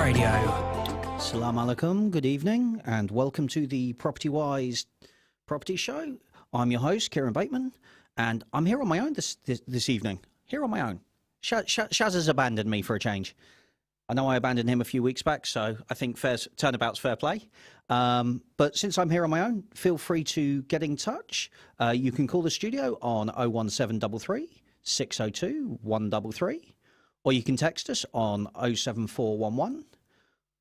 Radio. Assalamu alaikum, good evening, and welcome to the Property Wise Property Show. I'm your host, Kieron Bateman, and I'm here on my own this evening. Here on my own. Shaz has abandoned me for a change. I know I abandoned him a few weeks back, so I think turnabout's fair play. But since I'm here on my own, feel free to get in touch. You can call the studio on 01733 602 133, or you can text us on 07411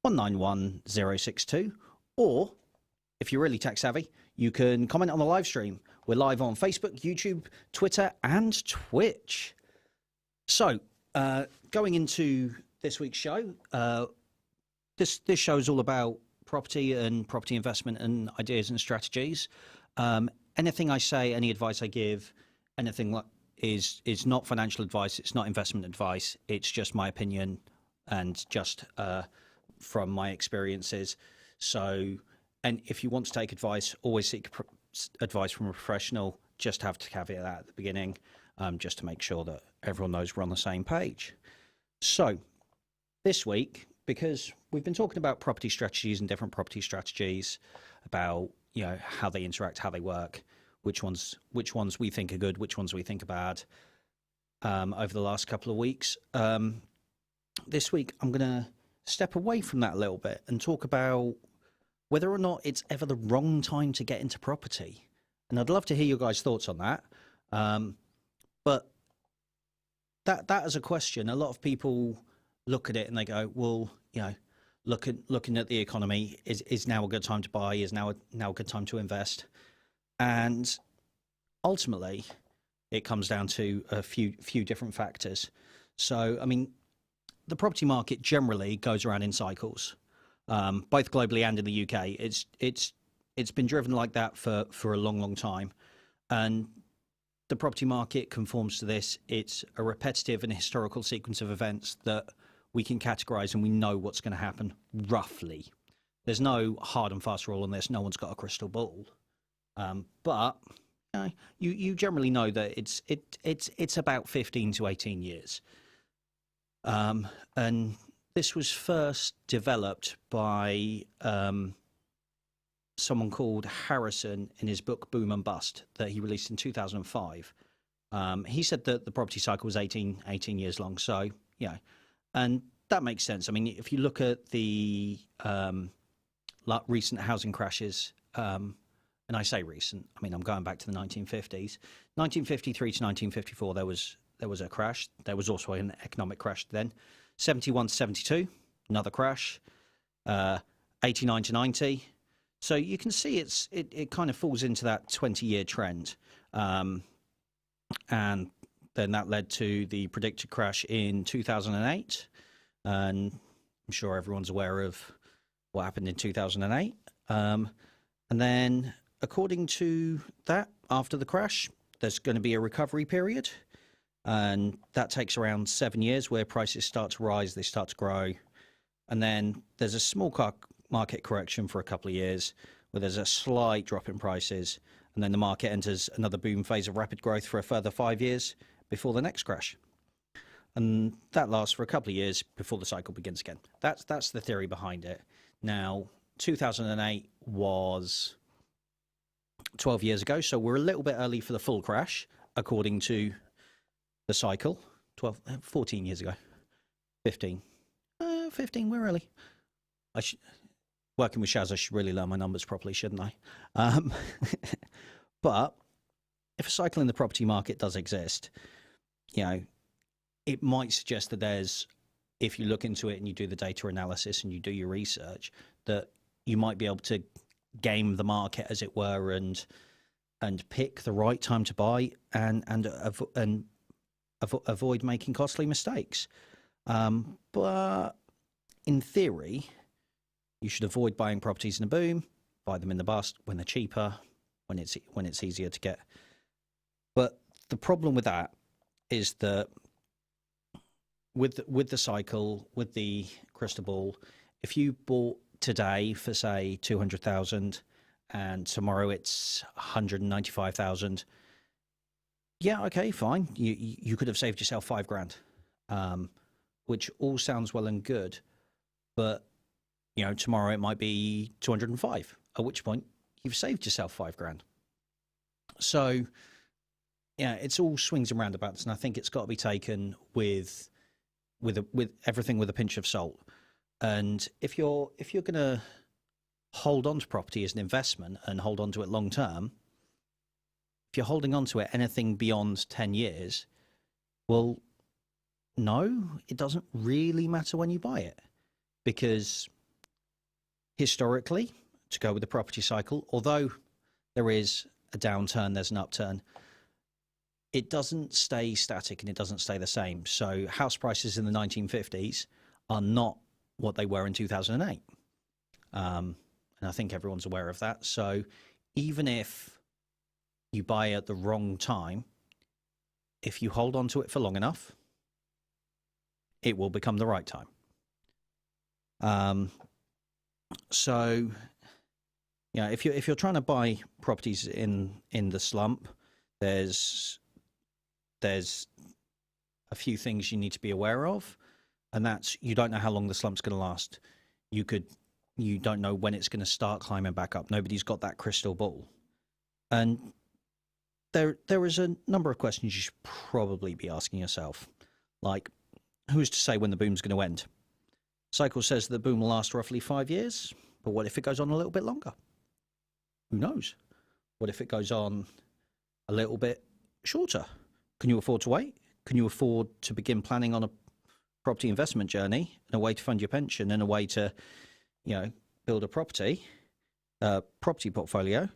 191 062, or if you're really tech savvy, you can comment on the live stream. We're live on Facebook, YouTube, Twitter, and Twitch. So, going into this week's show, this show is all about property and property investment and ideas and strategies. Anything I say, any advice I give, anything is not financial advice. It's not investment advice. It's just my opinion and just from my experiences. So, and if you want to take advice, always seek advice from a professional. Just have to caveat that at the beginning, just to make sure that everyone knows we're on the same page. So, this week, because we've been talking about property strategies and different property strategies, about how they interact, how they work, which ones we think are good, which ones we think are bad, over the last couple of weeks. This week, I'm going to step away from that a little bit and talk about whether or not it's ever the wrong time to get into property. And I'd love to hear your guys' thoughts on that. But that is a question. A lot of people look at it and they go, well, looking at the economy, is now a good time to buy? Is now a good time to invest? And ultimately, it comes down to a few different factors. So, I mean, the property market generally goes around in cycles, both globally and in the UK. It's been driven like that for a long time, and the property market conforms to this. It's a repetitive and historical sequence of events that we can categorize, and we know what's going to happen roughly. There's no hard and fast rule on this. No one's got a crystal ball, but you generally know that it's about 15 to 18 years. And this was first developed by someone called Harrison in his book Boom and Bust that he released in 2005. He said that the property cycle was 18 years long. So, and that makes sense. I mean, if you look at the recent housing crashes, and I say recent, I mean, I'm going back to the 1950s. 1953 to 1954, there was a crash. There was also an economic crash then. 71 to 72, another crash. 89 to 90. So you can see it kind of falls into that 20-year trend. And then that led to the predicted crash in 2008. And I'm sure everyone's aware of what happened in 2008. And then according to that, after the crash, there's going to be a recovery period. And that takes around 7 years where prices start to rise, they start to grow. And then there's a small market correction for a couple of years where there's a slight drop in prices. And then the market enters another boom phase of rapid growth for a further 5 years before the next crash. And that lasts for a couple of years before the cycle begins again. That's the theory behind it. Now, 2008 was 12 years ago, so we're a little bit early for the full crash, according to the cycle. 14 years ago. 15, we're early. Working with Shaz, I should really learn my numbers properly, shouldn't I? But if a cycle in the property market does exist, it might suggest that there's, if you look into it and you do the data analysis and you do your research, that you might be able to game the market, as it were, and pick the right time to buy and avoid making costly mistakes. But in theory, you should avoid buying properties in a boom, buy them in the bust when they're cheaper, when it's easier to get. But the problem with that is that with the cycle, with the crystal ball, if you bought today for say 200,000 and tomorrow it's 195,000, yeah, okay, fine. You could have saved yourself $5,000, which all sounds well and good. but tomorrow it might be 205, at which point you've saved yourself 5 grand. So yeah, it's all swings and roundabouts, and I think it's got to be taken with everything with a pinch of salt. And if you're going to hold on to property as an investment and hold on to it long term, if you're holding on to it anything beyond 10 years, well, no, it doesn't really matter when you buy it, because historically, to go with the property cycle, although there is a downturn, there's an upturn, it doesn't stay static and it doesn't stay the same. So house prices in the 1950s are not what they were in 2008. And I think everyone's aware of that. So even if you buy at the wrong time, if you hold on to it for long enough, it will become the right time. So yeah, if you're trying to buy properties in the slump, there's a few things you need to be aware of, and that's you don't know how long the slump's going to last. You don't know when it's going to start climbing back up. Nobody's got that crystal ball. And there is a number of questions you should probably be asking yourself, like, who's to say when the boom's going to end? Cycle says the boom will last roughly 5 years, but what if it goes on a little bit longer? Who knows? What if it goes on a little bit shorter? Can you afford to wait? Can you afford to begin planning on a property investment journey and a way to fund your pension and a way to, build a property portfolio?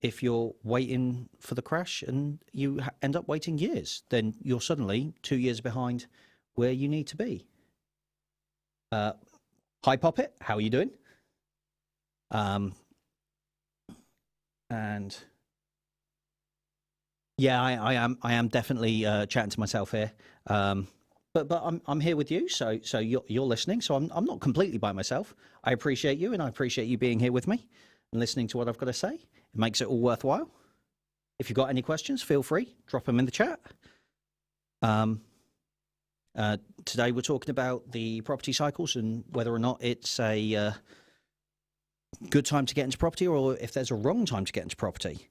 If you're waiting for the crash and you end up waiting years, then you're suddenly 2 years behind where you need to be. Hi, Poppet. How are you doing? And yeah, I am definitely chatting to myself here. But I'm here with you, so you're listening. So I'm not completely by myself. I appreciate you, and I appreciate you being here with me and listening to what I've got to say. It makes it all worthwhile. If you've got any questions, feel free, drop them in the chat. Today we're talking about the property cycles and whether or not it's a good time to get into property, or if there's a wrong time to get into property.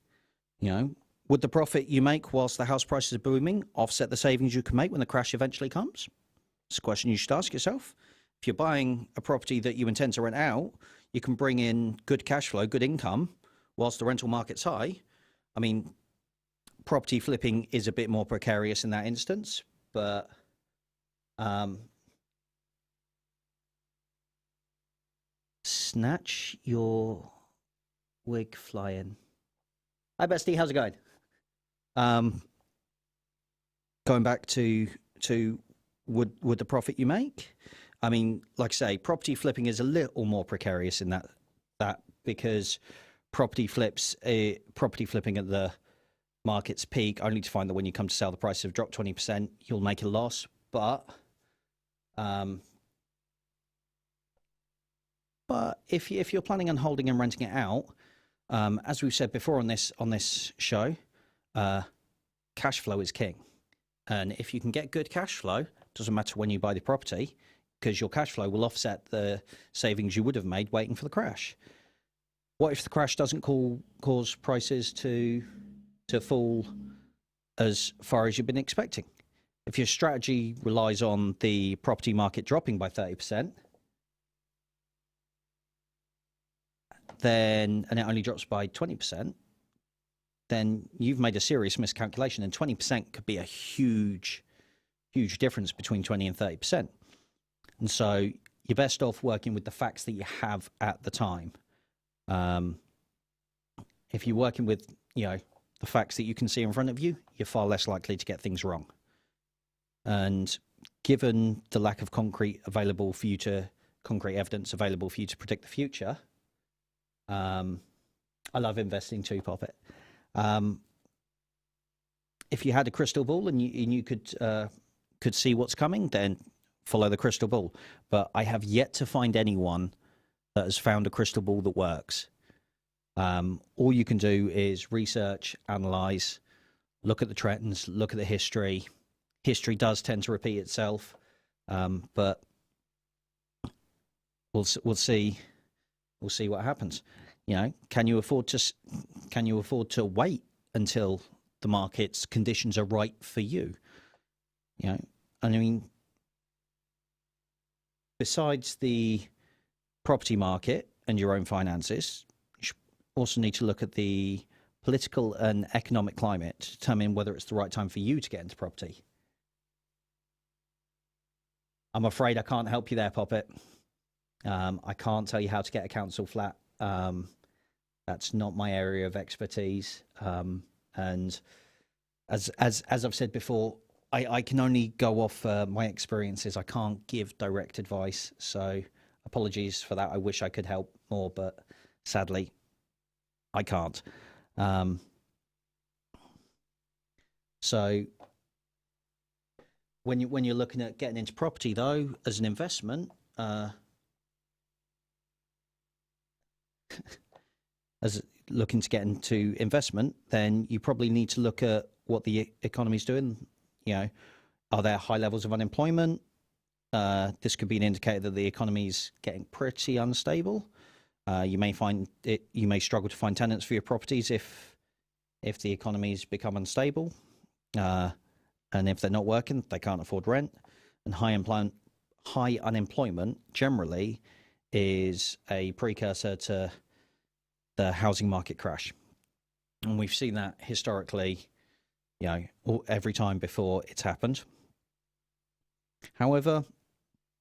Would the profit you make whilst the house prices are booming offset the savings you can make when the crash eventually comes? It's a question you should ask yourself. If you're buying a property that you intend to rent out, you can bring in good cash flow, good income, whilst the rental market's high. I mean, property flipping is a bit more precarious in that instance, but snatch your wig flying. Hi, Bestie, how's it going? Going back to would the profit you make? I mean, like I say, property flipping is a little more precarious in that because property flipping at the market's peak, only to find that when you come to sell, the prices have dropped 20%, you'll make a loss. But if you're planning on holding and renting it out, as we've said before on this show, cash flow is king. And if you can get good cash flow, doesn't matter when you buy the property, because your cash flow will offset the savings you would have made waiting for the crash. What if the crash doesn't cause prices to fall as far as you've been expecting? If your strategy relies on the property market dropping by 30%, and it only drops by 20%, then you've made a serious miscalculation, and 20% could be a huge difference between 20 and 30%. And so you're best off working with the facts that you have at the time. If you're working with, the facts that you can see in front of you, you're far less likely to get things wrong. And given the lack of concrete evidence available for you to predict the future, I love investing too, Poppet. If you had a crystal ball and you could see what's coming, then follow the crystal ball. But I have yet to find anyone that has found a crystal ball that works. All you can do is research, analyze, look at the trends, look at the history. History does tend to repeat itself, but we'll see what happens. You know, can you afford to wait until the market's conditions are right for you? You know, I mean, besides the property market and your own finances, you also need to look at the political and economic climate to determine whether it's the right time for you to get into property. I'm afraid I can't help you there, Poppet. I can't tell you how to get a council flat. That's not my area of expertise. And as I've said before, I can only go off my experiences. I can't give direct advice. So apologies for that. I wish I could help more, but sadly, I can't. So when you're looking at getting into property, though, as an investment, as looking to get into investment, then you probably need to look at what the economy's doing. You know, are there high levels of unemployment? This could be an indicator that the economy's getting pretty unstable. You may struggle to find tenants for your properties if the economy's become unstable, and if they're not working, they can't afford rent. And high unemployment generally is a precursor to the housing market crash, and we've seen that historically, you know, every time before it's happened. However,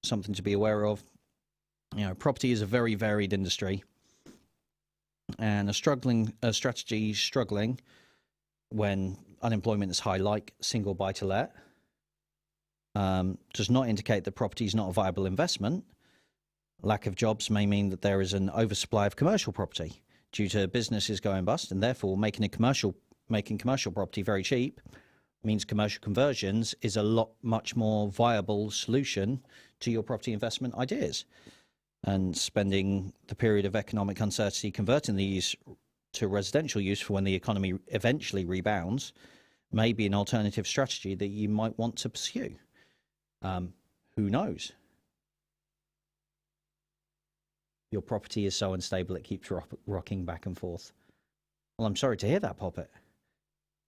something to be aware of, you know, property is a very varied industry, and a strategy struggling when unemployment is high, like single buy to let, does not indicate that property is not a viable investment. Lack of jobs may mean that there is an oversupply of commercial property due to businesses going bust, and therefore making commercial property very cheap means commercial conversions is a much more viable solution to your property investment ideas. And spending the period of economic uncertainty converting these to residential use for when the economy eventually rebounds may be an alternative strategy that you might want to pursue. Who knows? Your property is so unstable it keeps rocking back and forth. Well, I'm sorry to hear that, Poppet.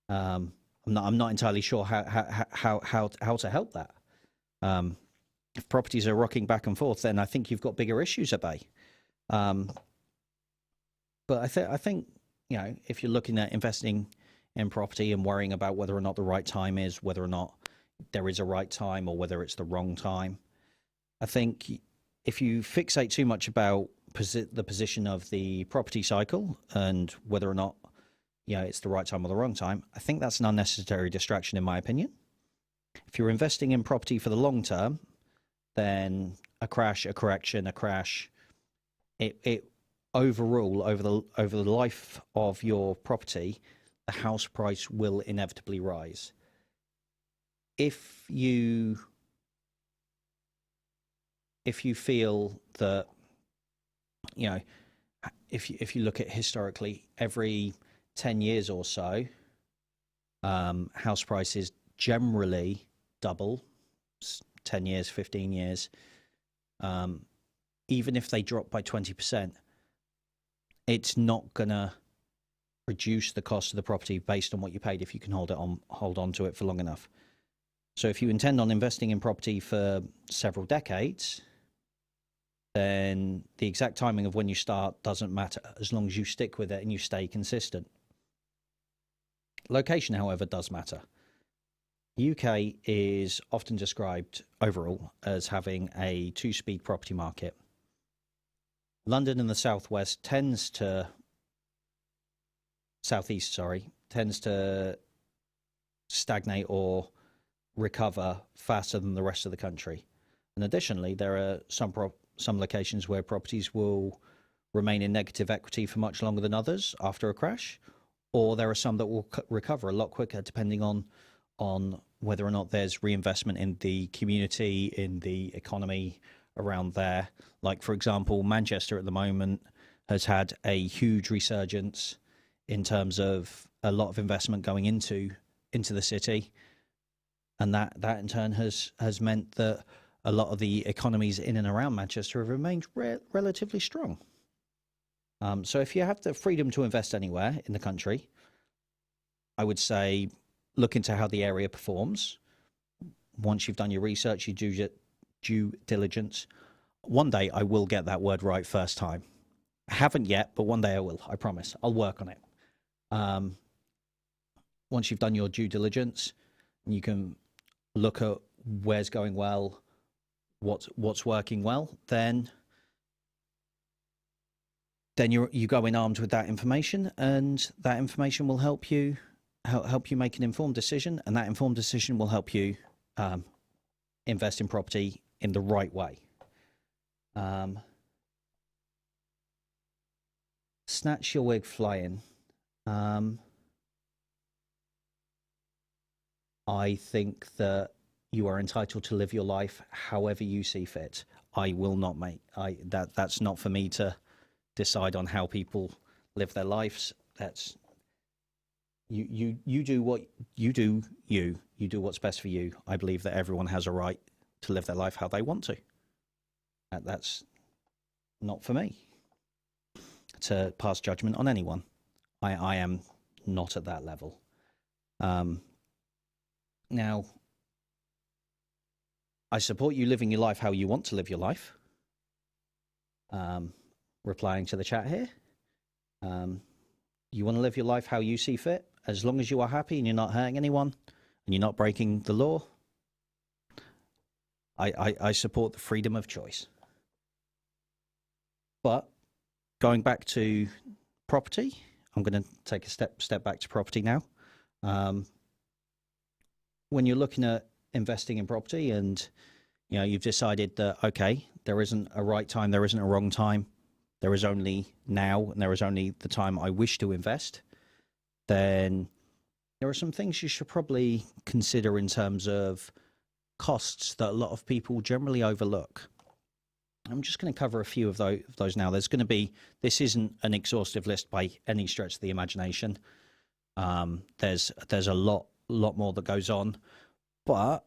I'm not entirely sure how to help that. If properties are rocking back and forth, then I think you've got bigger issues at bay. But I think, you know, if you're looking at investing in property and worrying about whether or not the right time is, whether or not there is a right time or whether it's the wrong time, I think if you fixate too much about the position of the property cycle and whether or not, you know, it's the right time or the wrong time, I think that's an unnecessary distraction, in my opinion. If you're investing in property for the long term, then a crash, a correction, a crash, it overall over the life of your property, the house price will inevitably rise. If you feel that, you know, if you look at historically, every 10 years or so, house prices generally double, 10 years, 15 years, even if they drop by 20%, it's not going to reduce the cost of the property based on what you paid if you can hold on to it for long enough. So if you intend on investing in property for several decades, then the exact timing of when you start doesn't matter, as long as you stick with it and you stay consistent. Location, however, does matter. The UK is often described overall as having a two-speed property market. London in the southeast tends to stagnate or recover faster than the rest of the country. And additionally, there are some locations where properties will remain in negative equity for much longer than others after a crash, or there are some that will recover a lot quicker depending on whether or not there's reinvestment in the community, in the economy around there. Like, for example, Manchester at the moment has had a huge resurgence in terms of a lot of investment going into the city, and that in turn has meant that a lot of the economies in and around Manchester have remained relatively strong. So if you have the freedom to invest anywhere in the country, I would say look into how the area performs. Once you've done your research, your due diligence. One day I will get that word right first time. I haven't yet, but one day I will. I promise. I'll work on it. Once you've done your due diligence, you can look at where's going well, what's working well. Then you go in armed with that information, and that information will help you make an informed decision, and that informed decision will help you invest in property in the right way. Snatch your wig flying. I think that you are entitled to live your life however you see fit. I will not make that's not for me to decide on how people live their lives. That's you do what you do. You do what's best for you. I believe that everyone has a right to live their life how they want to. That's not for me to pass judgment on anyone. I am not at that level. Now, I support you living your life how you want to live your life. Replying to the chat here. You want to live your life how you see fit, as long as you are happy and you're not hurting anyone and you're not breaking the law. I support the freedom of choice. But going back to property, I'm going to take a step back to property now. When you're looking at investing in property and you've decided that, okay, there isn't a right time, there isn't a wrong time, there is only now and there is only the time I wish to invest, then there are some things you should probably consider in terms of costs that a lot of people generally overlook. I'm just going to cover a few of those now. This isn't an exhaustive list by any stretch of the imagination. There's a lot more that goes on, but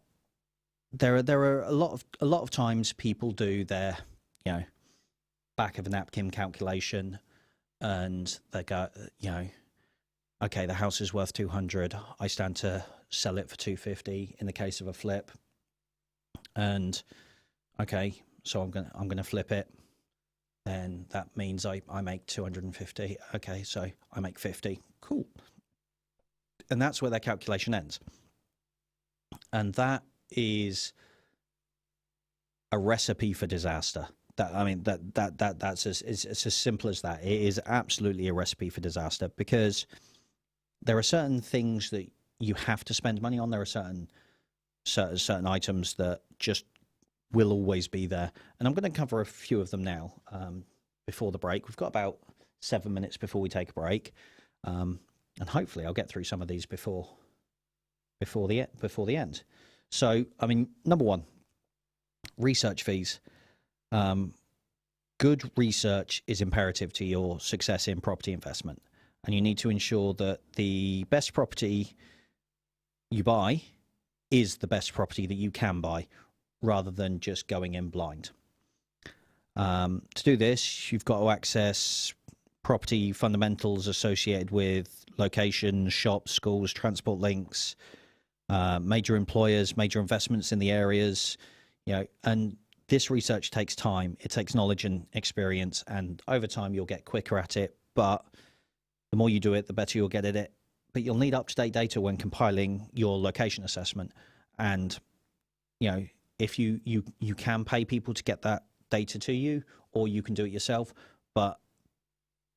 there are a lot of times people do their back of a napkin calculation, and they go, okay, the house is worth 200. I stand to sell it for 250 in the case of a flip, and okay, so I'm gonna flip it. Then that means I make 250. Okay, so I make 50. Cool. And that's where their calculation ends. And that is a recipe for disaster. That's it's as simple as that. It is absolutely a recipe for disaster, because there are certain things that you have to spend money on. There are certain items that just will always be there. And I'm going to cover a few of them now before the break. We've got about 7 minutes before we take a break. And hopefully I'll get through some of these before the end. So, number one, research fees. Good research is imperative to your success in property investment, and you need to ensure that the best property you buy is the best property that you can buy, rather than just going in blind. To do this, you've got to access property fundamentals associated with location, shops, schools, transport links, major employers, major investments in the areas, and this research takes time. It takes knowledge and experience, and over time you'll get quicker at it, but the more you do it, the better you'll get at it. But you'll need up-to-date data when compiling your location assessment. And, if you can pay people to get that data to you, or you can do it yourself. But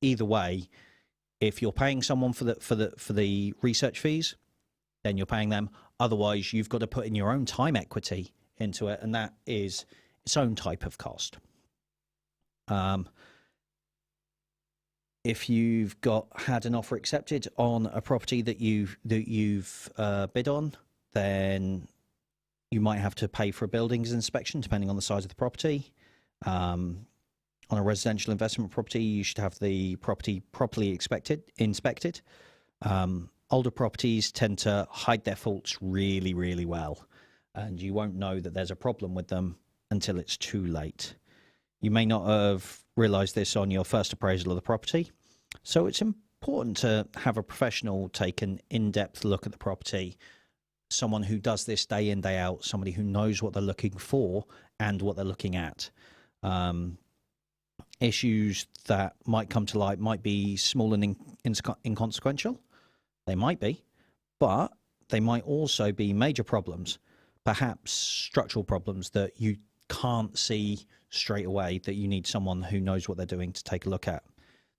either way, if you're paying someone for the research fees, then you're paying them. Otherwise, you've got to put in your own time equity into it, and that is its own type of cost. If you've had an offer accepted on a property that you've bid on, then you might have to pay for a buildings inspection, depending on the size of the property. On a residential investment property, you should have the property properly inspected. Older properties tend to hide their faults really, really well, and you won't know that there's a problem with them until it's too late. You may not have realised this on your first appraisal of the property, so it's important to have a professional take an in-depth look at the property, someone who does this day in, day out, somebody who knows what they're looking for and what they're looking at. Issues that might come to light might be small and inconsequential. They might be, but they might also be major problems, perhaps structural problems that you can't see straight away, that you need someone who knows what they're doing to take a look at.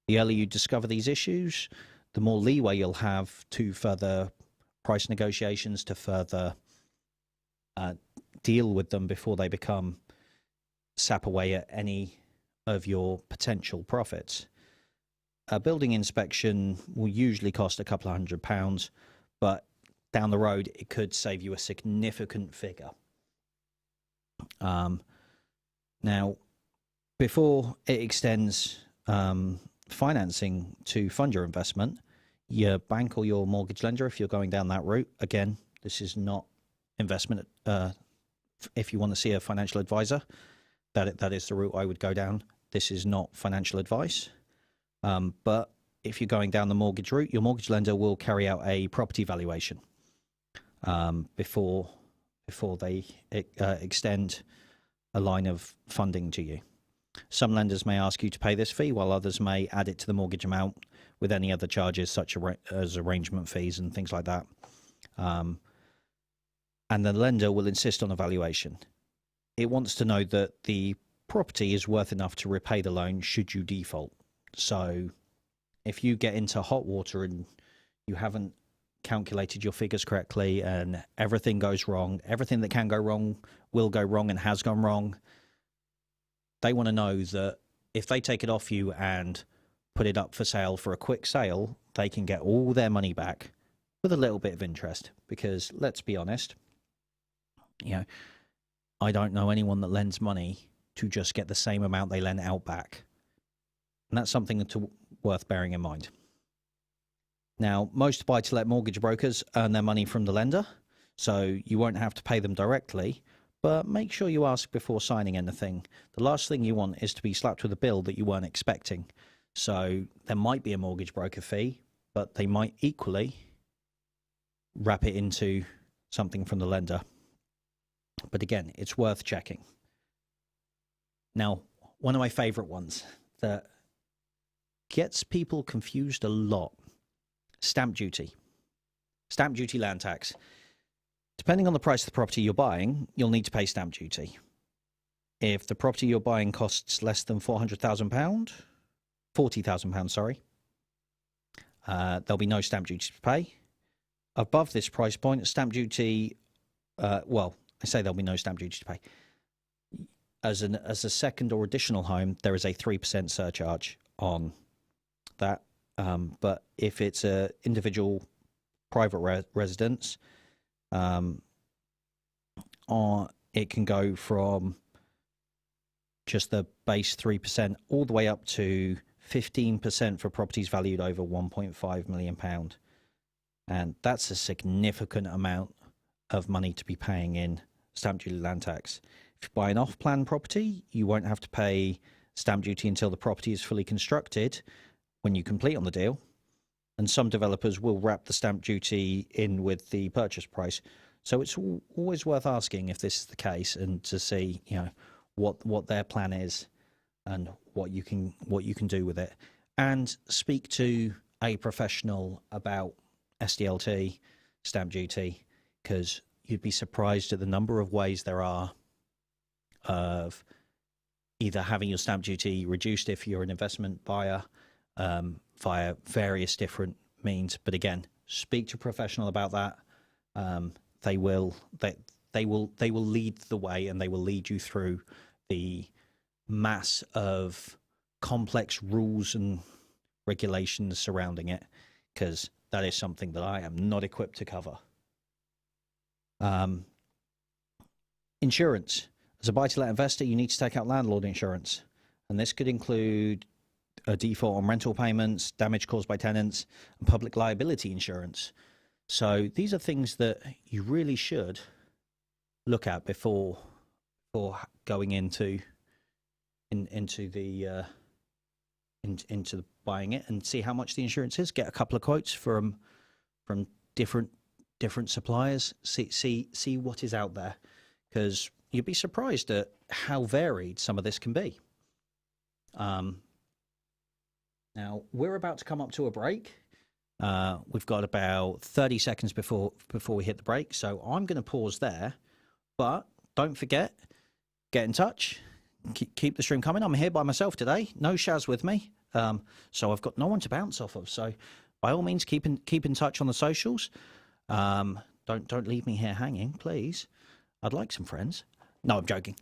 The earlier you discover these issues, the more leeway you'll have to further price negotiations, to further deal with them before they sap away at any of your potential profits. A building inspection will usually cost a couple of £100, but down the road it could save you a significant figure. Now, before it extends financing to fund your investment, your bank or your mortgage lender, if you're going down that route, again, this is not investment. If you want to see a financial advisor, that is the route I would go down. This is not financial advice. But if you're going down the mortgage route, your mortgage lender will carry out a property valuation before they extend a line of funding to you. Some lenders may ask you to pay this fee, while others may add it to the mortgage amount with any other charges, such as arrangement fees and things like that. And the lender will insist on a valuation. It wants to know that the property is worth enough to repay the loan should you default. So if you get into hot water and you haven't calculated your figures correctly and everything goes wrong, everything that can go wrong will go wrong and has gone wrong, they want to know that if they take it off you and put it up for sale for a quick sale, they can get all their money back with a little bit of interest. Because let's be honest, I don't know anyone that lends money to just get the same amount they lent out back. And that's something worth bearing in mind. Now, most buy-to-let mortgage brokers earn their money from the lender, so you won't have to pay them directly, but make sure you ask before signing anything. The last thing you want is to be slapped with a bill that you weren't expecting. So there might be a mortgage broker fee, but they might equally wrap it into something from the lender. But again, it's worth checking. Now, one of my favorite ones that gets people confused a lot: stamp duty. Stamp duty, land tax. Depending on the price of the property you're buying, you'll need to pay stamp duty. If the property you're buying costs less than £40,000, sorry, there'll be no stamp duty to pay. Above this price point, stamp duty, I say there'll be no stamp duty to pay. As a second or additional home, there is a 3% surcharge on that. But if it's an individual private residence, it can go from just the base 3% all the way up to 15% for properties valued over £1.5 million. And that's a significant amount of money to be paying in stamp duty, land tax. If you buy an off-plan property, you won't have to pay stamp duty until the property is fully constructed when you complete on the deal. And some developers will wrap the stamp duty in with the purchase price. So it's always worth asking if this is the case, and to see, what their plan is and what you can do with it. And speak to a professional about SDLT, stamp duty, because you'd be surprised at the number of ways there are of either having your stamp duty reduced if you're an investment buyer, via various different means. But again, speak to a professional about that. They will lead the way, and they will lead you through the mass of complex rules and regulations surrounding it, because that is something that I am not equipped to cover. Insurance. As a buy-to-let investor, you need to take out landlord insurance, and this could include a default on rental payments, damage caused by tenants, and public liability insurance. So these are things that you really should look at before going into buying it, and see how much the insurance is. Get a couple of quotes from different suppliers. See what is out there, because you'd be surprised at how varied some of this can be. Now we're about to come up to a break. We've got about 30 seconds before we hit the break, so I'm going to pause there. But don't forget, get in touch. Keep the stream coming. I'm here by myself today. No Shaz with me, so I've got no one to bounce off of. So by all means, keep in touch on the socials. Don't leave me here hanging, please. I'd like some friends. No, I'm joking.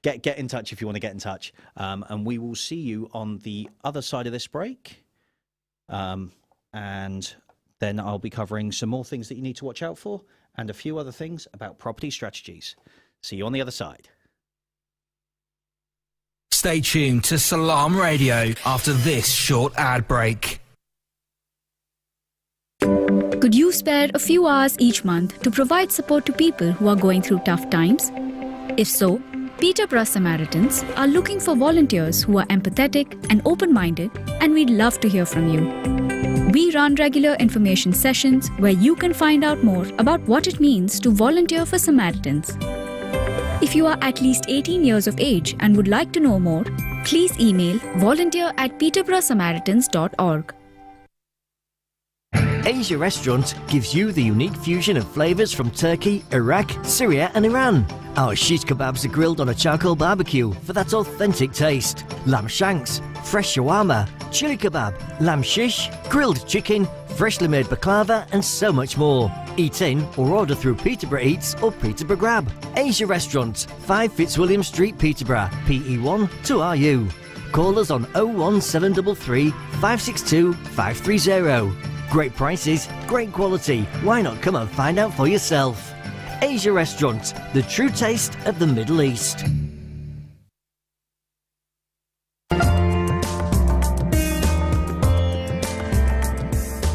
Get in touch if you want to get in touch, and we will see you on the other side of this break. And then I'll be covering some more things that you need to watch out for, and a few other things about property strategies. See you on the other side. Stay tuned to Salam Radio after this short ad break. Could you spare a few hours each month to provide support to people who are going through tough times? If so, Peterborough Samaritans are looking for volunteers who are empathetic and open-minded, and we'd love to hear from you. We run regular information sessions where you can find out more about what it means to volunteer for Samaritans. If you are at least 18 years of age and would like to know more, please email volunteer@peterboroughsamaritans.org. Asia Restaurant gives you the unique fusion of flavours from Turkey, Iraq, Syria and Iran. Our shish kebabs are grilled on a charcoal barbecue for that authentic taste. Lamb shanks, fresh shawarma, chili kebab, lamb shish, grilled chicken, freshly made baklava and so much more. Eat in or order through Peterborough Eats or Peterborough Grab. Asia Restaurant, 5 Fitzwilliam Street, Peterborough, PE1 2RU. Call us on 01733 562 530. Great prices, great quality. Why not come and find out for yourself? Asia Restaurant, the true taste of the Middle East.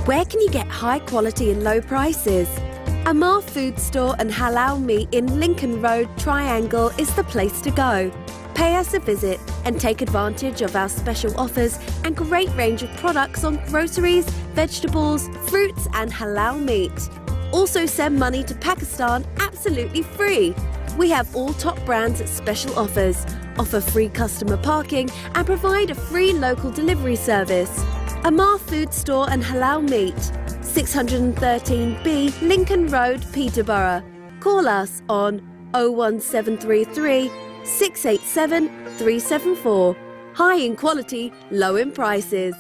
Where can you get high quality and low prices? Amar Food Store and Halal Meat in Lincoln Road, Triangle is the place to go. Pay us a visit and take advantage of our special offers and great range of products on groceries, vegetables, fruits and halal meat. Also send money to Pakistan absolutely free. We have all top brands at special offers, offer free customer parking and provide a free local delivery service. Amar Food Store and Halal Meat, 613B Lincoln Road, Peterborough. Call us on 01733 687 374. High in quality, low in prices.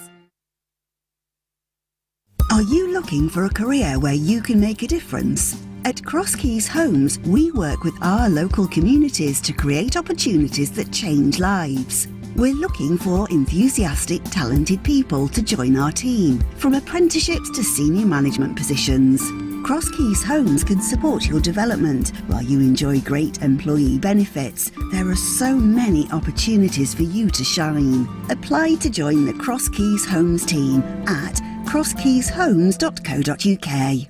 Are you looking for a career where you can make a difference? At Cross Keys Homes, we work with our local communities to create opportunities that change lives. We're looking for enthusiastic, talented people to join our team, from apprenticeships to senior management positions. Cross Keys Homes can support your development while you enjoy great employee benefits. There are so many opportunities for you to shine. Apply to join the Cross Keys Homes team at crosskeyshomes.co.uk.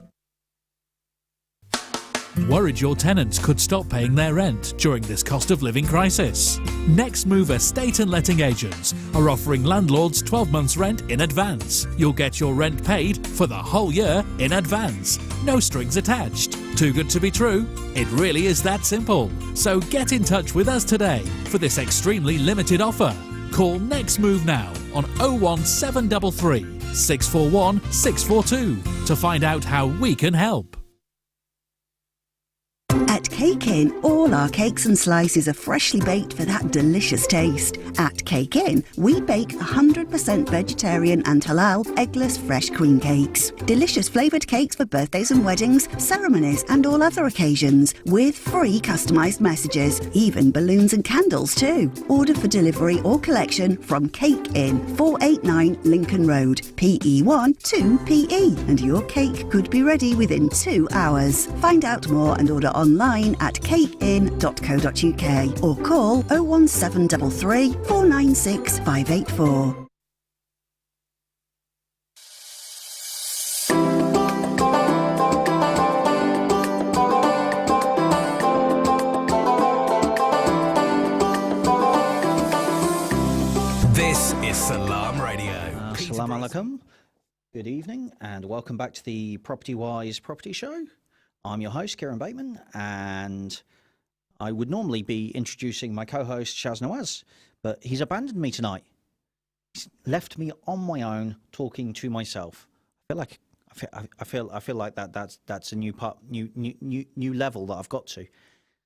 Worried your tenants could stop paying their rent during this cost of living crisis? Next Move Estate and Letting Agents are offering landlords 12 months rent in advance. You'll get your rent paid for the whole year in advance. No strings attached. Too good to be true? It really is that simple. So get in touch with us today for this extremely limited offer. Call Next Move now on 01733 641 642 to find out how we can help. At Cake Inn, all our cakes and slices are freshly baked for that delicious taste. At Cake Inn, we bake 100% vegetarian and halal eggless fresh cream cakes. Delicious flavoured cakes for birthdays and weddings, ceremonies and all other occasions, with free customised messages, even balloons and candles too. Order for delivery or collection from Cake Inn, 489 Lincoln Road, PE1 2PE, and your cake could be ready within 2 hours. Find out more and order online at cakeinn.co.uk or call 01733 496 584. This is Salam Radio. Salam alaikum. Good evening and welcome back to the Property Wise Property Show. I'm your host, Kieron Bateman, and I would normally be introducing my co-host, Shaz Nawaz, but he's abandoned me tonight. He's left me on my own, talking to myself. I feel like that's a new level that I've got to.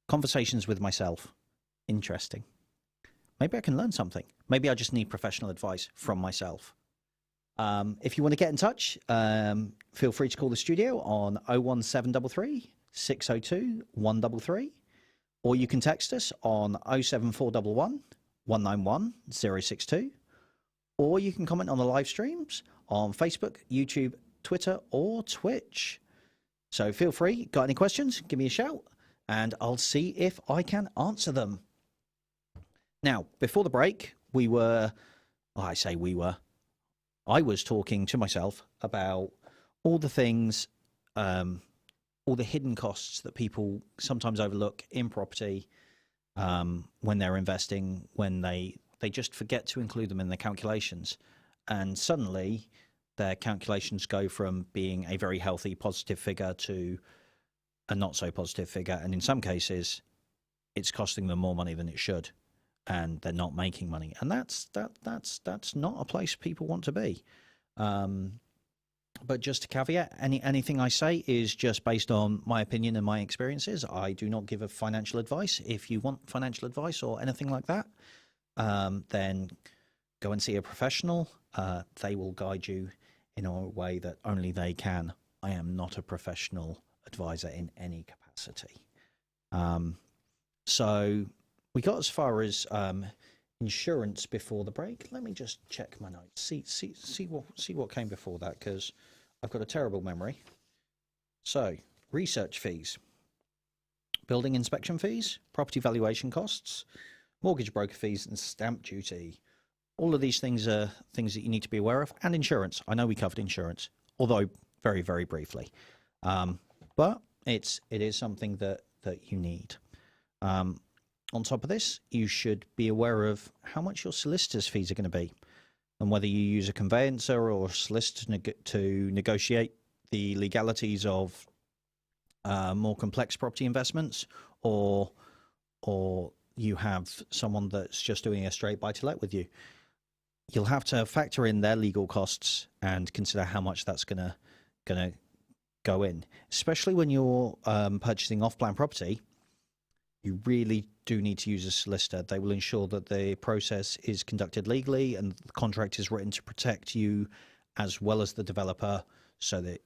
Conversations with myself. Interesting. Maybe I can learn something. Maybe I just need professional advice from myself. If you want to get in touch, feel free to call the studio on 01733 602 133, or you can text us on 07411 191 062, or you can comment on the live streams on Facebook, YouTube, Twitter, or Twitch. So feel free. Got any questions? Give me a shout, and I'll see if I can answer them. Now, before the break, I was talking to myself about all the things, all the hidden costs that people sometimes overlook in property when they're investing, when they just forget to include them in their calculations. And suddenly their calculations go from being a very healthy, positive figure to a not so positive figure. And in some cases, it's costing them more money than it should. And they're not making money, and that's not a place people want to be. But just to caveat, anything I say is just based on my opinion and my experiences. I do not give a financial advice. If you want financial advice or anything like that, then go and see a professional. They will guide you in a way that only they can. I am not a professional advisor in any capacity. So we got as far as insurance before the break. Let me just check my notes. See what came before that, because I've got a terrible memory. So, research fees, building inspection fees, property valuation costs, mortgage broker fees, and stamp duty. All of these things are things that you need to be aware of, and insurance. I know we covered insurance, although very, very briefly. But it is something that you need. On top of this, you should be aware of how much your solicitor's fees are going to be, and whether you use a conveyancer or a solicitor to negotiate the legalities of more complex property investments, or you have someone that's just doing a straight buy-to-let with you. You'll have to factor in their legal costs and consider how much that's going to go in, especially when you're purchasing off-plan property. You really do need to use a solicitor. They will ensure that the process is conducted legally and the contract is written to protect you as well as the developer, so that,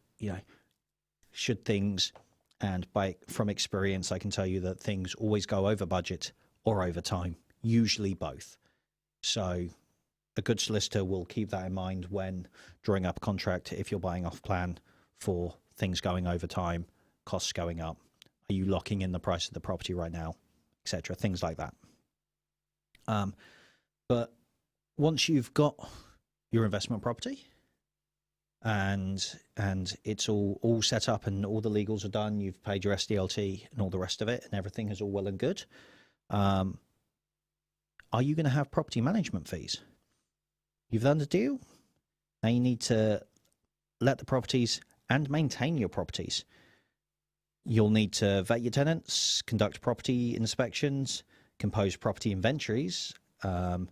should things, and from experience, I can tell you that things always go over budget or over time, usually both. So a good solicitor will keep that in mind when drawing up a contract if you're buying off plan for things going over time, costs going up. Are you locking in the price of the property right now, etc.? Things like that. But once you've got your investment property and it's all set up and all the legals are done, you've paid your SDLT and all the rest of it, and everything is all well and good, are you going to have property management fees? You've done the deal. Now you need to let the properties and maintain your properties. You'll need to vet your tenants, conduct property inspections, compose property inventories, and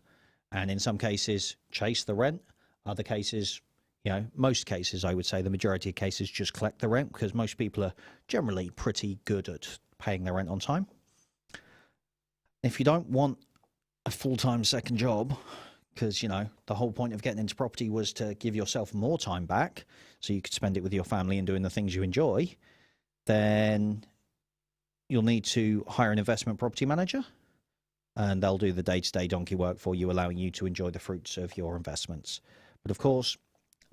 in some cases, chase the rent. Other cases, most cases, I would say the majority of cases, just collect the rent, because most people are generally pretty good at paying their rent on time. If you don't want a full-time second job, because, the whole point of getting into property was to give yourself more time back so you could spend it with your family and doing the things you enjoy, then you'll need to hire an investment property manager, and they'll do the day-to-day donkey work for you, allowing you to enjoy the fruits of your investments. But of course,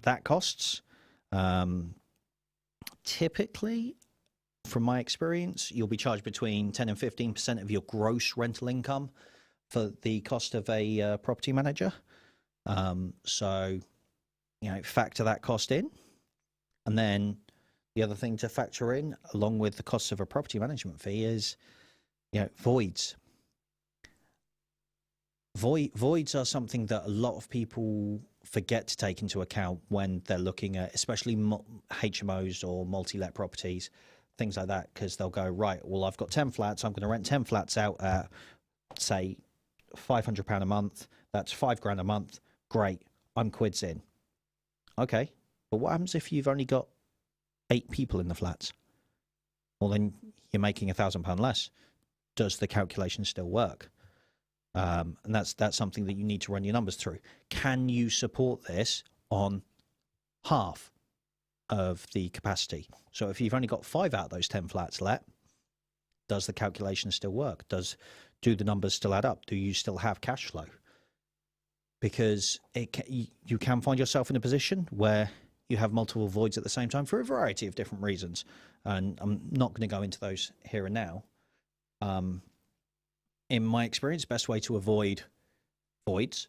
that costs. Typically, from my experience, you'll be charged between 10 and 15% of your gross rental income for the cost of a property manager. So, factor that cost in. And then the other thing to factor in, along with the cost of a property management fee, is, voids. Voids are something that a lot of people forget to take into account when they're looking at, especially HMOs or multi-let properties, things like that, because they'll go, right, well, I've got 10 flats. I'm going to rent 10 flats out at, say, £500 a month. That's £5,000 a month. Great. I'm quids in. Okay. But what happens if you've only got 8 people in the flats? Well, then you're making £1,000 less. Does the calculation still work? And that's something that you need to run your numbers through. Can you support this on half of the capacity? So if you've only got 5 out of those 10 flats let, does the calculation still work? Do the numbers still add up? Do you still have cash flow? Because you can find yourself in a position where you have multiple voids at the same time for a variety of different reasons. And I'm not going to go into those here and now. In my experience, best way to avoid voids,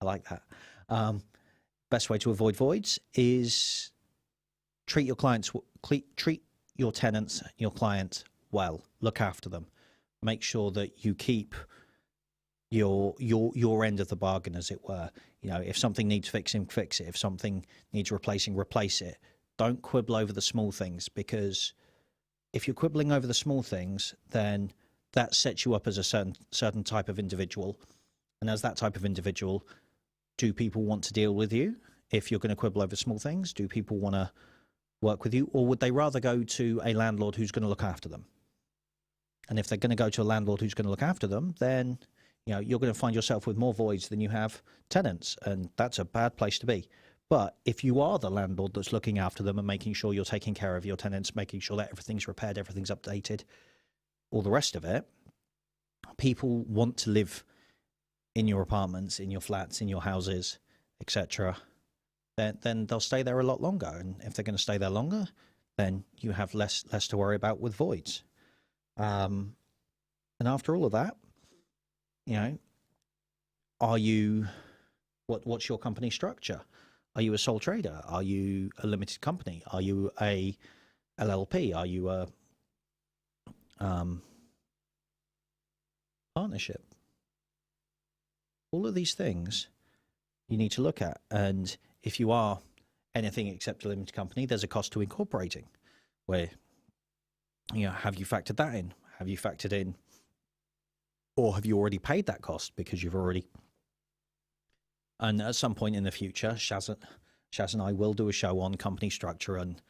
I like that. Best way to avoid voids is treat your tenants, your clients well. Look after them. Make sure that you keep your end of the bargain, as it were. You know, if something needs fixing, fix it. If something needs replacing, replace it. Don't quibble over the small things, because if you're quibbling over the small things, then that sets you up as a certain type of individual. And as that type of individual, do people want to deal with you if you're going to quibble over small things? Do people want to work with you? Or would they rather go to a landlord who's going to look after them? And if they're going to go to a landlord who's going to look after them, then you're going to find yourself with more voids than you have tenants. And that's a bad place to be. But if you are the landlord that's looking after them and making sure you're taking care of your tenants, making sure that everything's repaired, everything's updated, all the rest of it, people want to live in your apartments, in your flats, in your houses, etc. Then they'll stay there a lot longer. And if they're going to stay there longer, then you have less to worry about with voids. And after all of that, what's your company structure? Are you a sole trader? Are you a limited company? Are you a LLP? Are you a partnership? All of these things you need to look at. And if you are anything except a limited company, there's a cost to incorporating. Where, have you factored that in? Have you factored in, or have you already paid that cost because you've already... And at some point in the future, Shaz and I will do a show on company structure and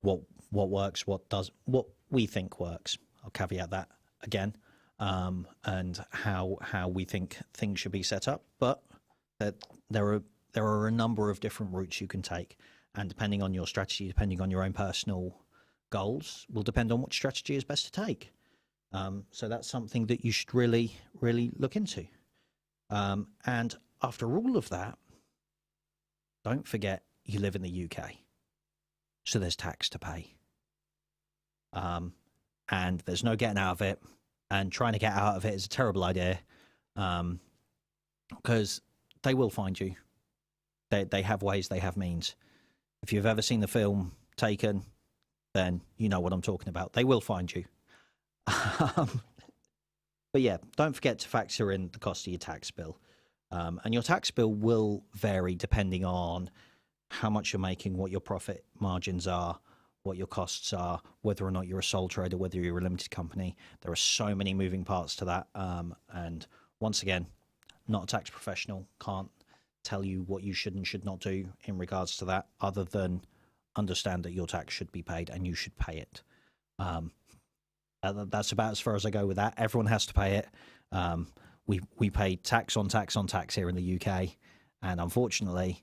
what works, what we think works. I'll caveat that again, and how we think things should be set up. But there are a number of different routes you can take, and depending on your strategy, depending on your own personal goals, will depend on what strategy is best to take. So that's something that you should really, really look into. And after all of that, don't forget you live in the UK, so there's tax to pay. And there's no getting out of it, and trying to get out of it is a terrible idea, because they will find you. They have ways, they have means. If you've ever seen the film Taken, then you know what I'm talking about. They will find you. But yeah, don't forget to factor in the cost of your tax bill. And your tax bill will vary depending on how much you're making, what your profit margins are, what your costs are, whether or not you're a sole trader, whether you're a limited company. There are so many moving parts to that. And once again, not a tax professional, can't tell you what you should and should not do in regards to that, other than understand that your tax should be paid and you should pay it. That's about as far as I go with that. Everyone has to pay it. We pay tax on tax on tax here in the UK, and unfortunately,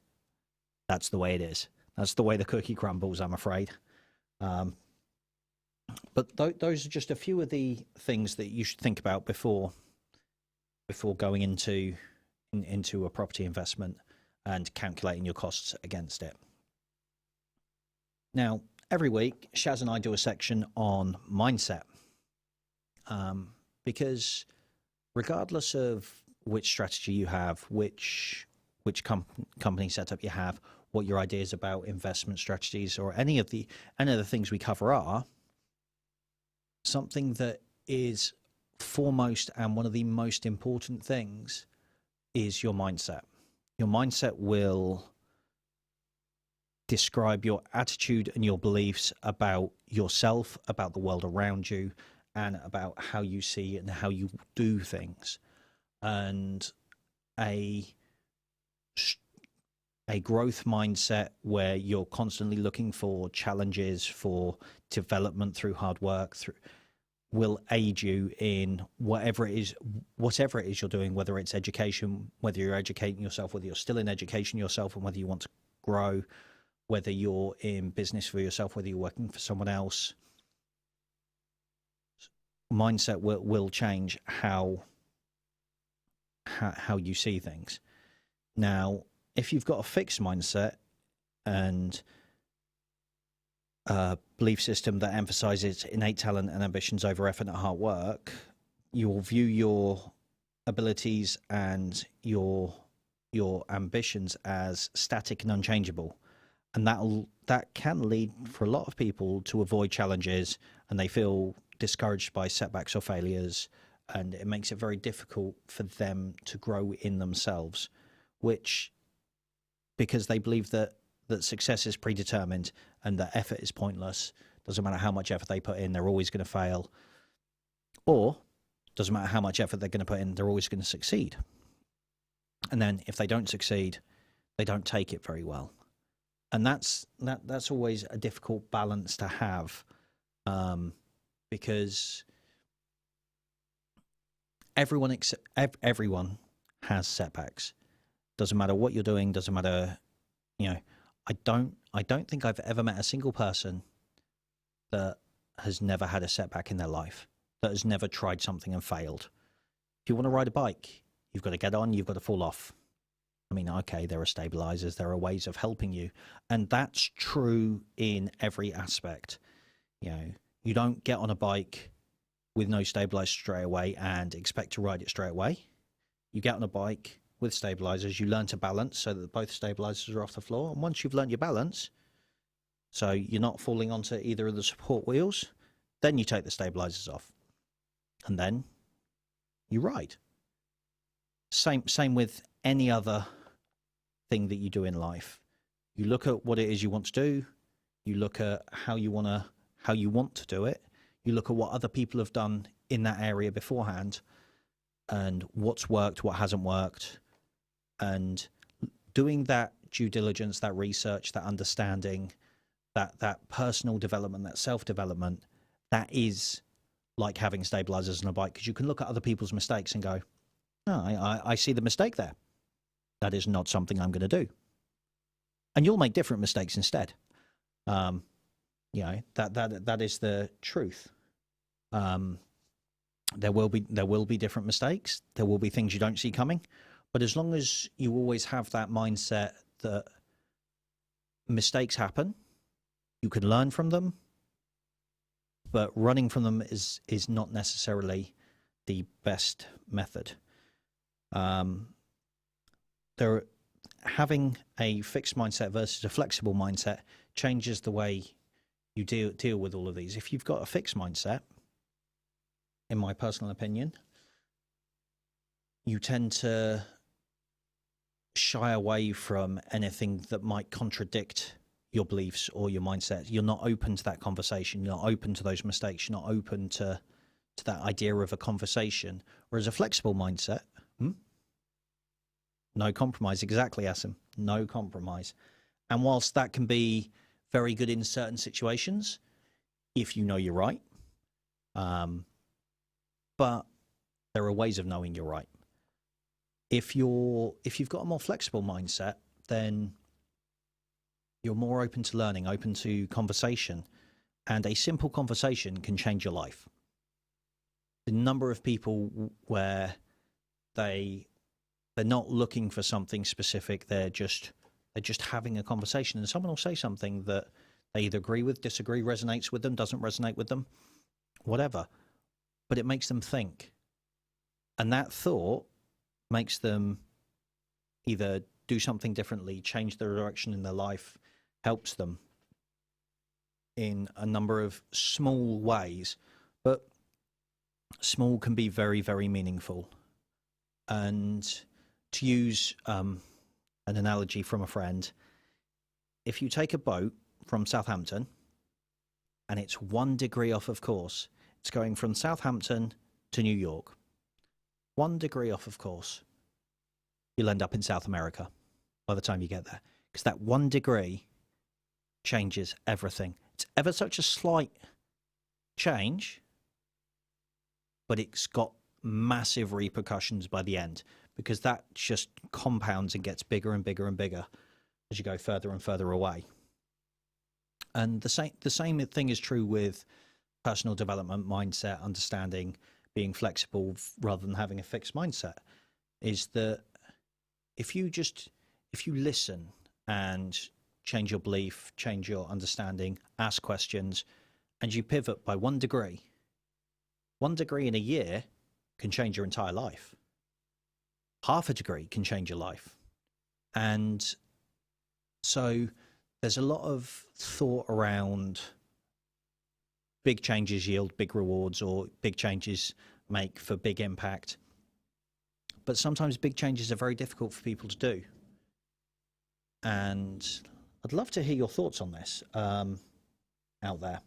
that's the way it is. That's the way the cookie crumbles, I'm afraid. But those are just a few of the things that you should think about before going into a property investment and calculating your costs against it. Now, every week, Shaz and I do a section on mindset, because regardless of which strategy you have, which company setup you have, what your ideas about investment strategies or any of the things we cover are, something that is foremost and one of the most important things is your mindset. Your mindset will describe your attitude and your beliefs about yourself, about the world around you, and about how you see and how you do things. And a growth mindset where you're constantly looking for challenges, for development through hard work, will aid you in whatever it is you're doing, whether it's education, whether you're educating yourself, whether you're still in education yourself, and whether you want to grow, whether you're in business for yourself, whether you're working for someone else. Mindset will change how you see things. Now, if you've got a fixed mindset and a belief system that emphasizes innate talent and ambitions over effort and hard work, you will view your abilities and your ambitions as static and unchangeable. And that can lead for a lot of people to avoid challenges, and they feel discouraged by setbacks or failures, and it makes it very difficult for them to grow in themselves, because they believe that success is predetermined and that effort is pointless. Doesn't matter how much effort they put in, they're always going to fail. Or doesn't matter how much effort they're going to put in, they're always going to succeed. And then if they don't succeed, they don't take it very well. And that's always a difficult balance to have, because everyone has setbacks. Doesn't matter what you're doing. Doesn't matter, I don't think I've ever met a single person that has never had a setback in their life, that has never tried something and failed. If you want to ride a bike, you've got to get on, you've got to fall off. I mean, okay, there are stabilizers, there are ways of helping you. And that's true in every aspect. You don't get on a bike with no stabilizer straight away and expect to ride it straight away. You get on a bike with stabilizers, you learn to balance so that both stabilizers are off the floor. And once you've learned your balance, so you're not falling onto either of the support wheels, then you take the stabilizers off. And then you ride. Same with any other thing that you do in life. You look at what it is you want to do, you look at how you want to do it, you look at what other people have done in that area beforehand, and what's worked, what hasn't worked, and doing that due diligence, that research, that understanding, that personal development, that self-development, that is like having stabilizers on a bike, because you can look at other people's mistakes and go, oh, I see the mistake there. That is not something I'm going to do. And you'll make different mistakes instead. That is the truth. There will be different mistakes. There will be things you don't see coming. But as long as you always have that mindset that mistakes happen, you can learn from them, but running from them is not necessarily the best method. Having a fixed mindset versus a flexible mindset changes the way you deal with all of these. If you've got a fixed mindset, in my personal opinion, you tend to shy away from anything that might contradict your beliefs or your mindset. You're not open to that conversation. You're not open to those mistakes. You're not open to that idea of a conversation. Whereas a flexible mindset, no compromise. Exactly, Asim. No compromise. And whilst that can be very good in certain situations, if you know you're right, but there are ways of knowing you're right. If you've got a more flexible mindset, then you're more open to learning, open to conversation, and a simple conversation can change your life. The number of people where they're not looking for something specific, they're just having a conversation, and someone will say something that they either agree with, disagree, resonates with them, doesn't resonate with them, whatever, but it makes them think, and that thought makes them either do something differently, change their direction in their life, helps them in a number of small ways. But small can be very, very meaningful. And to use an analogy from a friend, if you take a boat from Southampton and it's 1 degree off of course, it's going from Southampton to New York. 1 degree off of course, you'll end up in South America by the time you get there. Because that 1 degree changes everything. It's ever such a slight change, but it's got massive repercussions by the end, because that just compounds and gets bigger and bigger and bigger as you go further and further away. And the same thing is true with personal development, mindset, understanding, being flexible rather than having a fixed mindset, is that if you listen and change your belief, change your understanding, ask questions, and you pivot by 1 degree, 1 degree in a year can change your entire life. Half a degree can change your life. And so there's a lot of thought around big changes yield big rewards, or big changes make for big impact. But sometimes big changes are very difficult for people to do. And I'd love to hear your thoughts on this out there.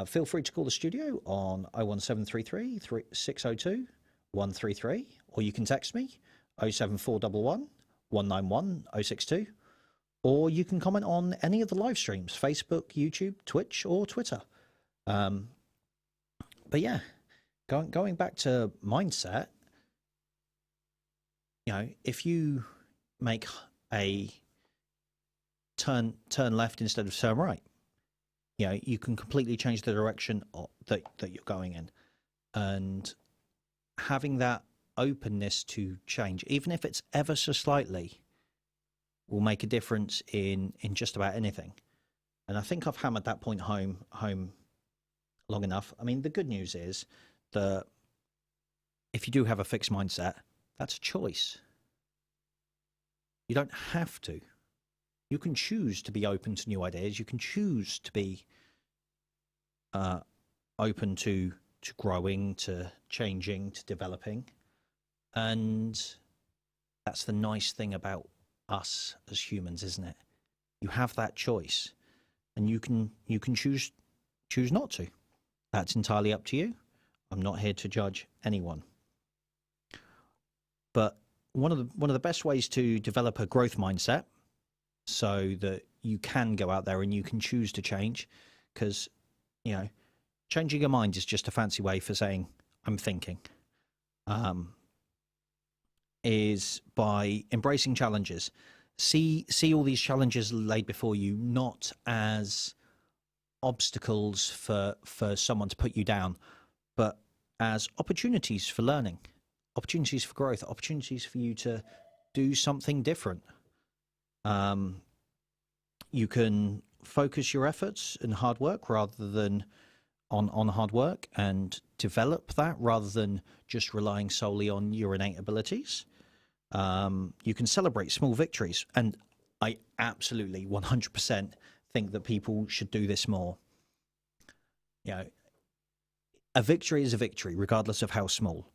Feel free to call the studio on 01733 602 133, or you can text me 07411 191 062, or you can comment on any of the live streams, Facebook, YouTube, Twitch, or Twitter. But yeah, going back to mindset, if you make a turn left instead of turn right, you can completely change the direction that you're going in. And having that openness to change, even if it's ever so slightly, will make a difference in just about anything. And I think I've hammered that point home long enough. I mean, the good news is that if you do have a fixed mindset, that's a choice. You don't have to. You can choose to be open to new ideas. You can choose to be open to growing, to changing, to developing. And that's the nice thing about us as humans, isn't it? You have that choice, and you can choose not to. That's entirely up to you. I'm not here to judge anyone. But one of the best ways to develop a growth mindset, so that you can go out there and you can choose to change, because changing your mind is just a fancy way for saying I'm thinking, is by embracing challenges. See all these challenges laid before you not as obstacles for someone to put you down, but as opportunities for learning, opportunities for growth, opportunities for you to do something different. You can focus your efforts and hard work rather than on hard work, and develop that rather than just relying solely on your innate abilities. You can celebrate small victories, and I absolutely 100% think that people should do this more. A victory is a victory regardless of how small,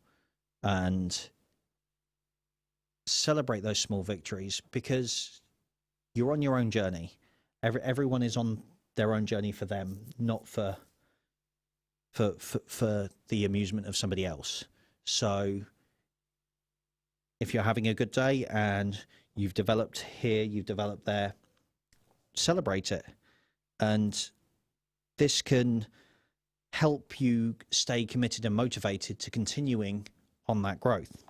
and celebrate those small victories, because you're on your own journey. Everyone is on their own journey for them, not for the amusement of somebody else. So if you're having a good day and you've developed here, you've developed there, celebrate it. And this can help you stay committed and motivated to continuing on that growth.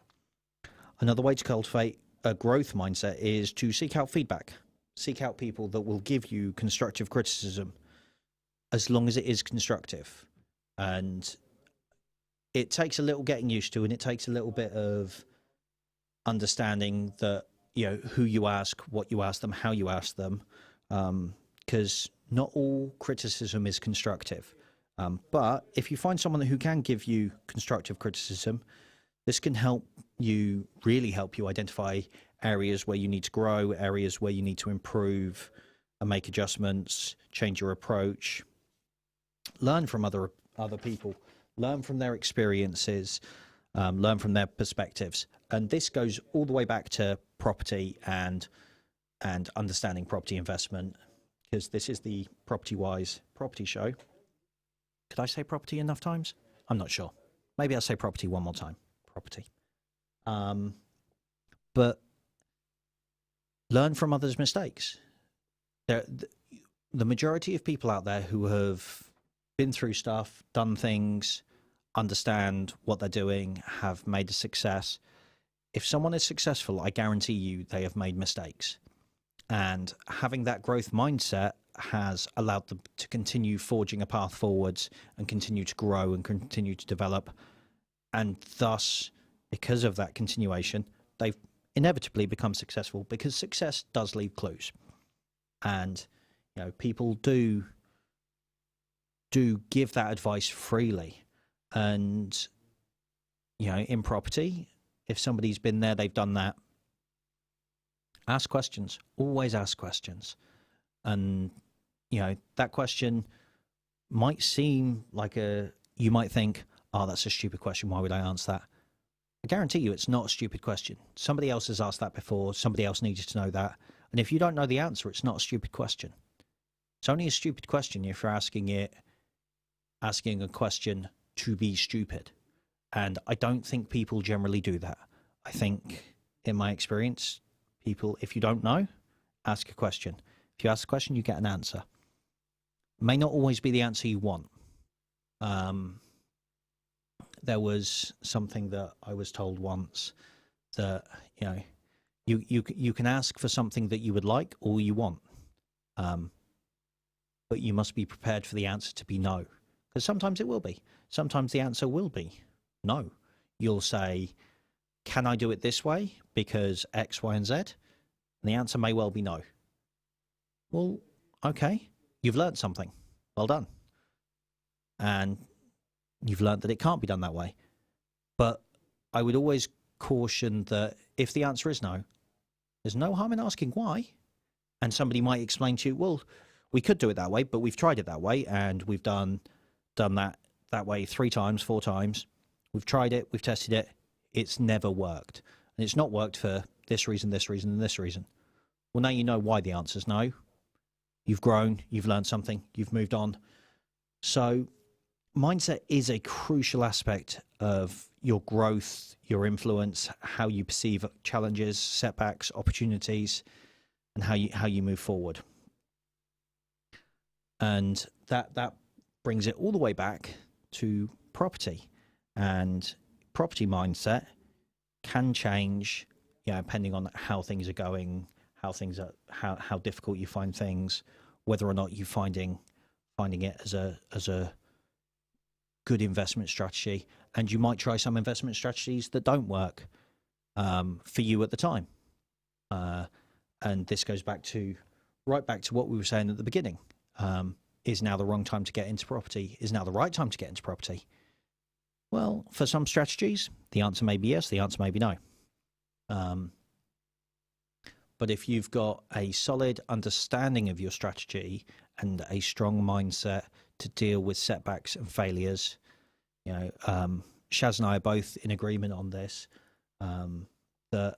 Another way to cultivate a growth mindset is to seek out feedback. Seek out people that will give you constructive criticism, as long as it is constructive. And it takes a little getting used to, and it takes a little bit of understanding that, who you ask, what you ask them, how you ask them, because not all criticism is constructive. But if you find someone who can give you constructive criticism, this can really help you identify areas where you need to grow, areas where you need to improve and make adjustments, change your approach, learn from other people, learn from their experiences, learn from their perspectives. And this goes all the way back to property and understanding property investment, because this is the Property Wise Property Show. Could I say property enough times? I'm not sure. Maybe I'll say property one more time. Property. But learn from others' mistakes. The majority of people out there who have been through stuff, done things, understand what they're doing, have made a success. If someone is successful, I guarantee you they have made mistakes. And having that growth mindset has allowed them to continue forging a path forwards and continue to grow and continue to develop. And thus, because of that continuation, they've inevitably become successful, because success does leave clues. And, you know, people do give that advice freely. And, you know, in property, if somebody's been there, they've done that, ask questions. Always ask questions. And, you know, that question might seem like you might think, oh, that's a stupid question. Why would I answer that? I guarantee you it's not a stupid question. Somebody else has asked that before. Somebody else needed to know that. And if you don't know the answer, it's not a stupid question. It's only a stupid question if you're asking a question to be stupid. And I don't think people generally do that. I think, in my experience, people, if you don't know, ask a question. If you ask a question, you get an answer. It may not always be the answer you want. There was something that I was told once that, you know, you can ask for something that you would like or you want, but you must be prepared for the answer to be no, because sometimes it will be. Sometimes the answer will be no. You'll say, can I do it this way because X, Y, and Z? And the answer may well be no. Well, okay, you've learned something. Well done. And you've learned that it can't be done that way. But I would always caution that if the answer is no, there's no harm in asking why. And somebody might explain to you, well, we could do it that way, but we've tried it that way, and we've done that way 3 times, 4 times. We've tried it, we've tested it. It's never worked. And it's not worked for this reason, this reason, and this reason. Well, now you know why the answer's no. You've grown, you've learned something, you've moved on. So mindset is a crucial aspect of your growth, your influence, how you perceive challenges, setbacks, opportunities, and how you move forward. And that brings it all the way back to property. And property mindset can change, depending on how things are going, how difficult you find things, whether or not you're finding it as a good investment strategy. And you might try some investment strategies that don't work for you at the time. And this goes right back to what we were saying at the beginning. Is now the wrong time to get into property? Is now the right time to get into property? Well, for some strategies, the answer may be yes, the answer may be no. But if you've got a solid understanding of your strategy and a strong mindset to deal with setbacks and failures, Shaz and I are both in agreement on this, that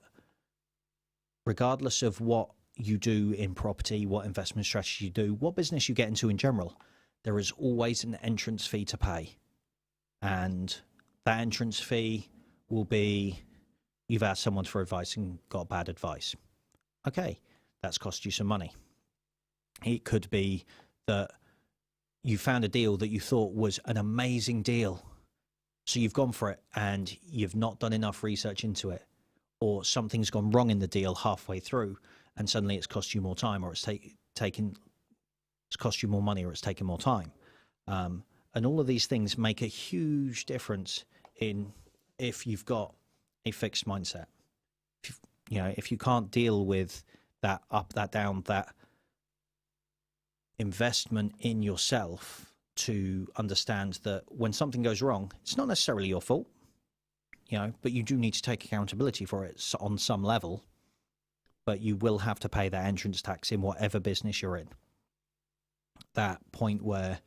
regardless of what you do in property, what investment strategy you do, what business you get into in general, there is always an entrance fee to pay. And that entrance fee will be, you've asked someone for advice and got bad advice. Okay, that's cost you some money. It could be that you found a deal that you thought was an amazing deal, so you've gone for it and you've not done enough research into it, or something's gone wrong in the deal halfway through and suddenly it's cost you more time, or it's cost you more money, or it's taken more time. And all of these things make a huge difference in if you've got a fixed mindset. If you can't deal with that up, that down, that investment in yourself to understand that when something goes wrong, it's not necessarily your fault, but you do need to take accountability for it on some level. But you will have to pay that entrance tax in whatever business you're in. That point where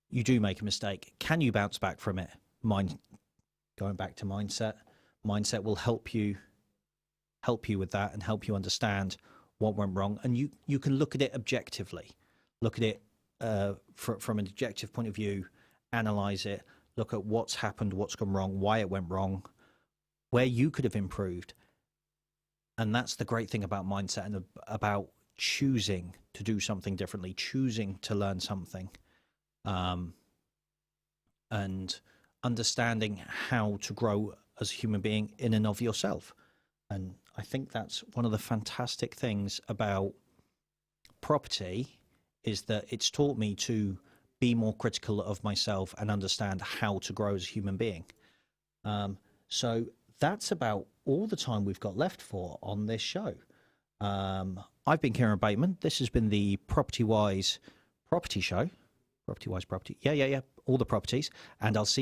you do make a mistake, can you bounce back from it? Going back to mindset will help you with that and help you understand what went wrong. And you can look at it objectively, look at it from an objective point of view, analyze it, look at what's happened, what's gone wrong, why it went wrong, where you could have improved. And that's the great thing about mindset and about choosing to do something differently, choosing to learn something, and understanding how to grow as a human being in and of yourself. And I think that's one of the fantastic things about property, is that it's taught me to be more critical of myself and understand how to grow as a human being. So that's about all the time we've got left for on this show. I've been Kieron Bateman. This has been the Property Wise Property Show. Property Wise Property. Yeah. All the properties. And I'll see